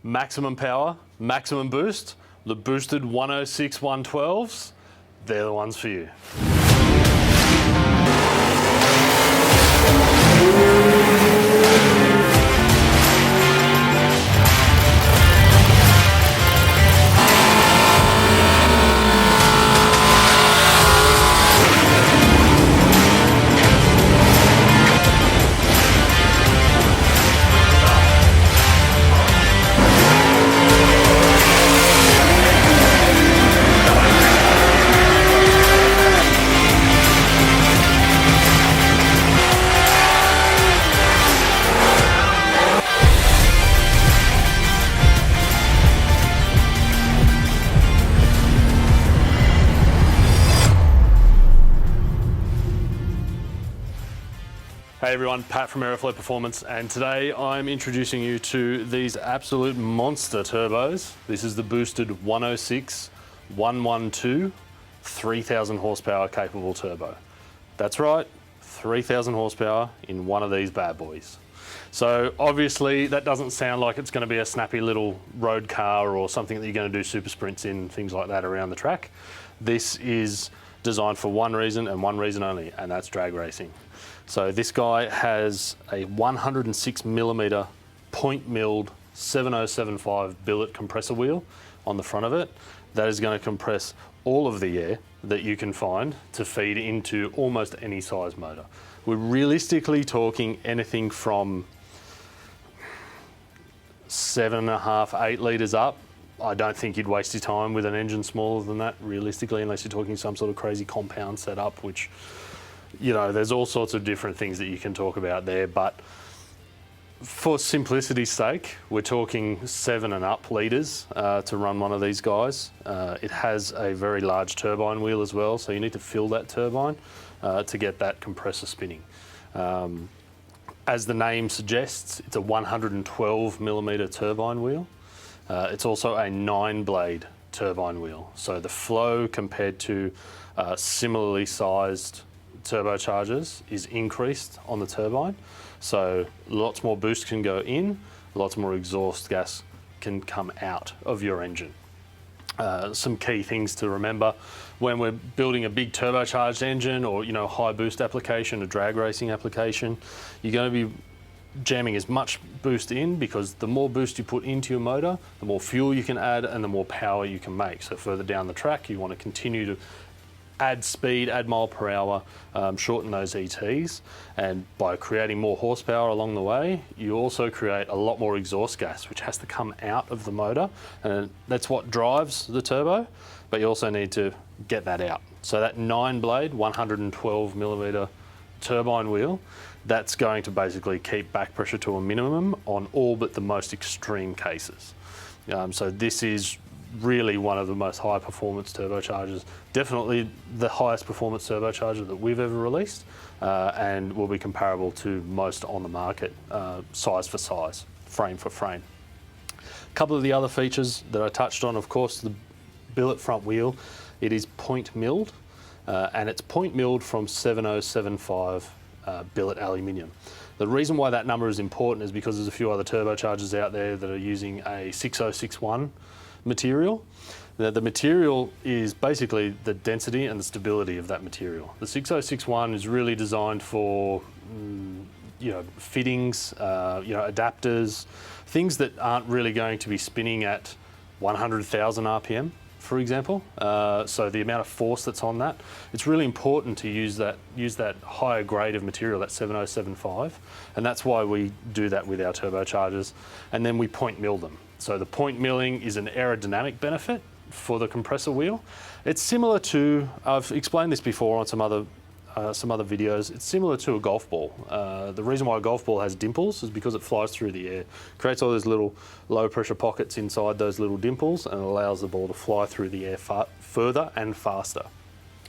maximum power, maximum boost, the boosted 106 112s, they're the ones for you. Hey everyone, Pat from Aeroflow Performance, and today I'm introducing you to these absolute monster turbos. This is the boosted 106 112 3000 horsepower capable turbo. That's right, 3000 horsepower in one of these bad boys. So obviously that doesn't sound like it's going to be a snappy little road car or something that you're going to do super sprints in, things like that around the track. This is designed for one reason and one reason only, and that's drag racing. So this guy has a 106 millimeter point milled 7075 billet compressor wheel on the front of it. That is going to compress all of the air that you can find to feed into almost any size motor. We're realistically talking anything from 7.5, 8 litres up. I don't think you'd waste your time with an engine smaller than that, realistically, unless you're talking some sort of crazy compound setup, which, you know, there's all sorts of different things that you can talk about there. But for simplicity's sake, we're talking 7 and up litres to run one of these guys. It has a very large turbine wheel as well, so you need to fill that turbine to get that compressor spinning. As the name suggests, it's a 112 millimeter turbine wheel. It's also a 9-blade turbine wheel. So the flow compared to similarly sized turbochargers is increased on the turbine. So lots more boost can go in, lots more exhaust gas can come out of your engine. Some key things to remember when we're building a big turbocharged engine or, you know, high boost application, a drag racing application, you're going to be jamming as much boost in, because the more boost you put into your motor, the more fuel you can add and the more power you can make. So further down the track, you want to continue to add speed, add mile per hour, shorten those ETs, and by creating more horsepower along the way, you also create a lot more exhaust gas, which has to come out of the motor, and that's what drives the turbo, but you also need to get that out. So that 9-blade, 112 millimeter turbine wheel, that's going to basically keep back pressure to a minimum on all but the most extreme cases. So this is really one of the most high performance turbochargers, definitely the highest performance turbocharger that we've ever released, and will be comparable to most on the market, size for size, frame for frame. A couple of the other features that I touched on, of course, the billet front wheel, it is point milled, and it's point milled from 7075 billet aluminium. The reason why that number is important is because there's a few other turbochargers out there that are using a 6061 material. The material is basically the density and the stability of that material. The 6061 is really designed for you know, fittings, you know, adapters, things that aren't really going to be spinning at 100,000 RPM, for example. So the amount of force that's on that, it's really important to use that higher grade of material, that 7075, and that's why we do that with our turbochargers, and then we point mill them. So the point milling is an aerodynamic benefit for the compressor wheel. It's similar to, I've explained this before on some other videos, it's similar to a golf ball. The reason why a golf ball has dimples is because it flies through the air, creates all those little low pressure pockets inside those little dimples, and it allows the ball to fly through the air further and faster.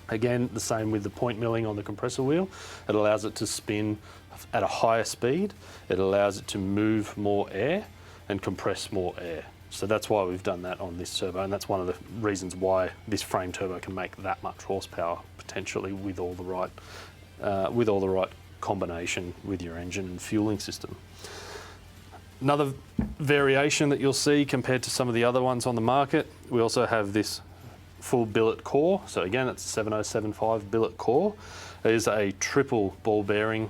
Again, the same with the point milling on the compressor wheel. It allows it to spin at a higher speed, it allows it to move more air and compress more air. So that's why we've done that on this turbo, and that's one of the reasons why this frame turbo can make that much horsepower potentially with all the right combination with your engine and fueling system. Another variation that you'll see compared to some of the other ones on the market, we also have this full billet core. So again, it's 7075 billet core. It is a triple ball bearing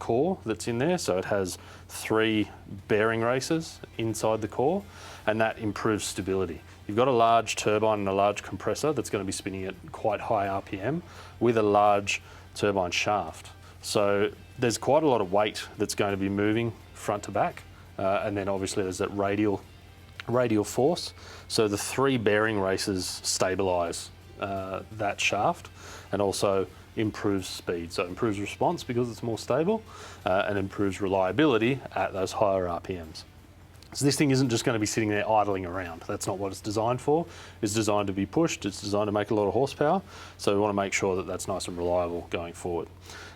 core that's in there. So it has 3 bearing races inside the core, and that improves stability. You've got a large turbine and a large compressor that's going to be spinning at quite high RPM with a large turbine shaft. So there's quite a lot of weight that's going to be moving front to back. And then obviously there's that radial force. So the 3 bearing races stabilise that shaft and also improves speed. So it improves response because it's more stable and improves reliability at those higher RPMs. So this thing isn't just going to be sitting there idling around. That's not what it's designed for. It's designed to be pushed. It's designed to make a lot of horsepower. So we want to make sure that that's nice and reliable going forward.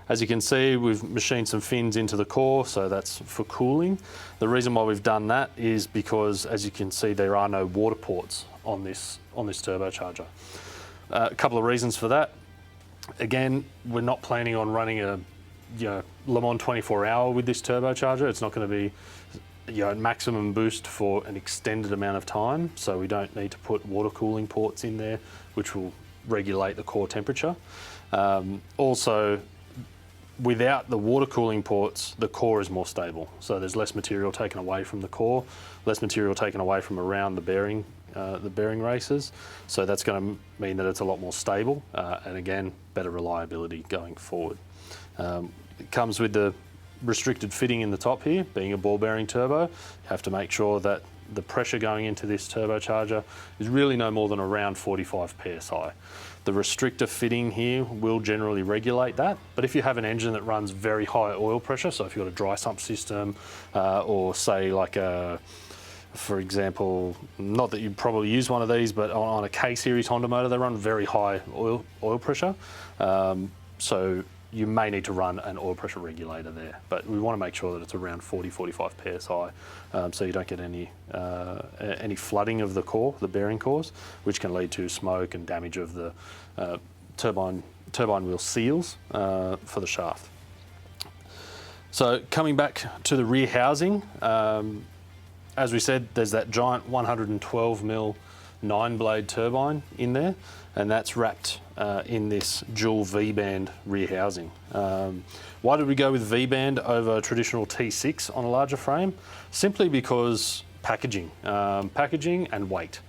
As you can see, we've machined some fins into the core, so that's for cooling. The reason why we've done that is because, as you can see, there are no water ports on this turbocharger. A couple of reasons for that. Again, we're not planning on running a Le Mans 24-hour with this turbocharger. It's not going to be maximum boost for an extended amount of time, so we don't need to put water cooling ports in there, which will regulate the core temperature. Also, without the water cooling ports, the core is more stable. So there's less material taken away from the core, less material taken away from around the bearing races. So that's going to mean that it's a lot more stable and again, better reliability going forward. It comes with the restricted fitting in the top here. Being a ball bearing turbo, you have to make sure that the pressure going into this turbocharger is really no more than around 45 psi. The restrictor fitting here will generally regulate that, but if you have an engine that runs very high oil pressure, so if you've got a dry sump system or say like for example, not that you'd probably use one of these, but on a K-series Honda motor, they run very high oil pressure. So you may need to run an oil pressure regulator there, but we want to make sure that it's around 40-45 psi, so you don't get any flooding of the core, the bearing cores, which can lead to smoke and damage of the turbine wheel seals for the shaft. So coming back to the rear housing, as we said, there's that giant 112mm 9-blade turbine in there, and that's wrapped in this dual V-band rear housing. Why did we go with V-band over traditional T6 on a larger frame? Simply because packaging and weight.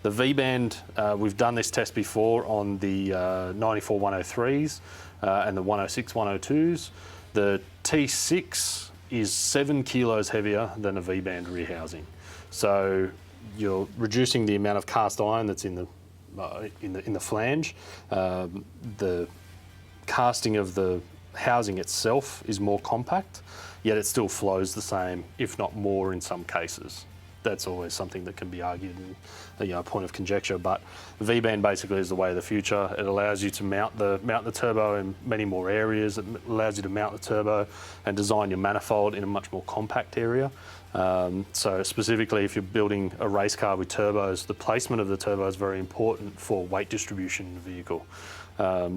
The V-band, we've done this test before on the 94 103s and the 106 102s. The T6 is 7 kilos heavier than a V-band rear housing. So you're reducing the amount of cast iron that's in the flange. The casting of the housing itself is more compact, yet it still flows the same, if not more in some cases. That's always something that can be argued and a point of conjecture, but V-band basically is the way of the future. It allows you to mount the turbo in many more areas. It allows you to mount the turbo and design your manifold in a much more compact area. So specifically, if you're building a race car with turbos, the placement of the turbo is very important for weight distribution in the vehicle.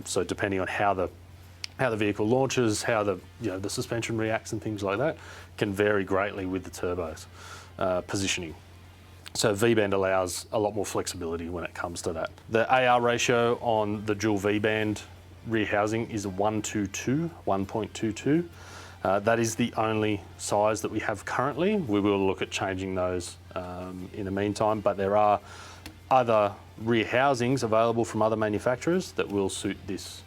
So depending on how the vehicle launches, how the suspension reacts and things like that, can vary greatly with the turbos positioning. So V-band allows a lot more flexibility when it comes to that. The AR ratio on the dual V-band rear housing is 1:2. That is the only size that we have currently. We will look at changing those in the meantime, but there are other rear housings available from other manufacturers that will suit this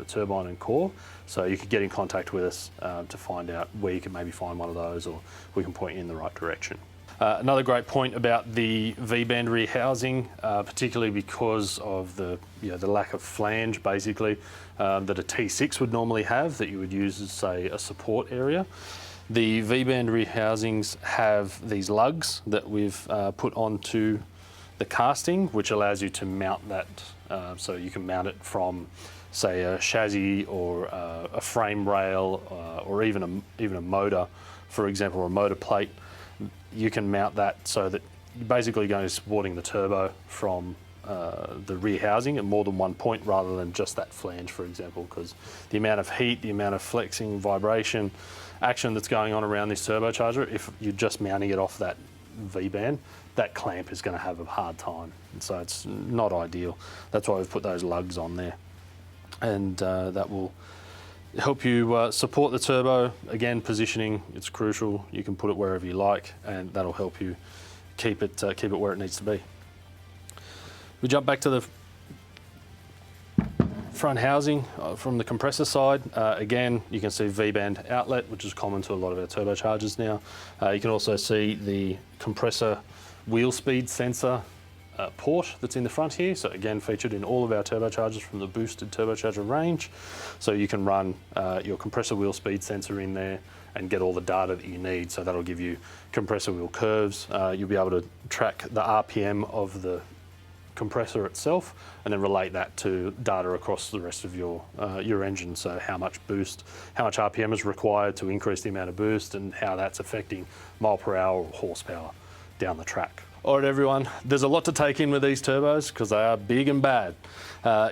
turbine and core. So you could get in contact with us to find out where you can maybe find one of those, or we can point you in the right direction. Another great point about the V-band rear housing, particularly because of the lack of flange, basically, that a T6 would normally have, that you would use as, say, a support area. The V-band rear housings have these lugs that we've put onto the casting, which allows you to mount that. So you can mount it from, say, a chassis or a frame rail, or even a motor, for example, or a motor plate. You can mount that so that you're basically going to be supporting the turbo from the rear housing at more than one point rather than just that flange, for example, because the amount of heat, the amount of flexing, vibration, action that's going on around this turbocharger, if you're just mounting it off that V-band, that clamp is going to have a hard time. And so it's not ideal. That's why we've put those lugs on there. And that will help you support the turbo. Again, positioning, it's crucial. You can put it wherever you like, and that'll help you keep it where it needs to be. We jump back to the front housing from the compressor side. Again, you can see V-band outlet, which is common to a lot of our turbochargers now. You can also see the compressor wheel speed sensor port that's in the front here. So again, featured in all of our turbochargers from the boosted turbocharger range. So you can run your compressor wheel speed sensor in there and get all the data that you need. So that'll give you compressor wheel curves. You'll be able to track the RPM of the compressor itself and then relate that to data across the rest of your engine. So how much boost, how much RPM is required to increase the amount of boost, and how that's affecting mile per hour or horsepower down the track. All right, everyone, there's a lot to take in with these turbos because they are big and bad.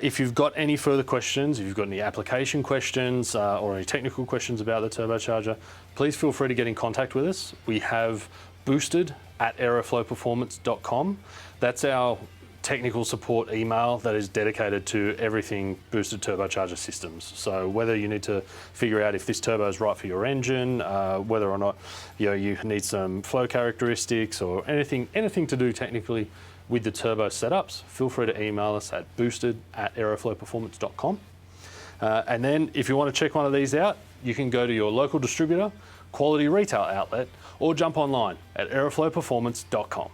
If you've got any further questions, if you've got any application questions or any technical questions about the turbocharger, please feel free to get in contact with us. We have boosted at aeroflowperformance.com. That's our technical support email that is dedicated to everything boosted turbocharger systems. So whether you need to figure out if this turbo is right for your engine, whether or not you need some flow characteristics or anything to do technically with the turbo setups, feel free to email us at boosted at aeroflowperformance.com. And then if you want to check one of these out, you can go to your local distributor, quality retail outlet, or jump online at aeroflowperformance.com.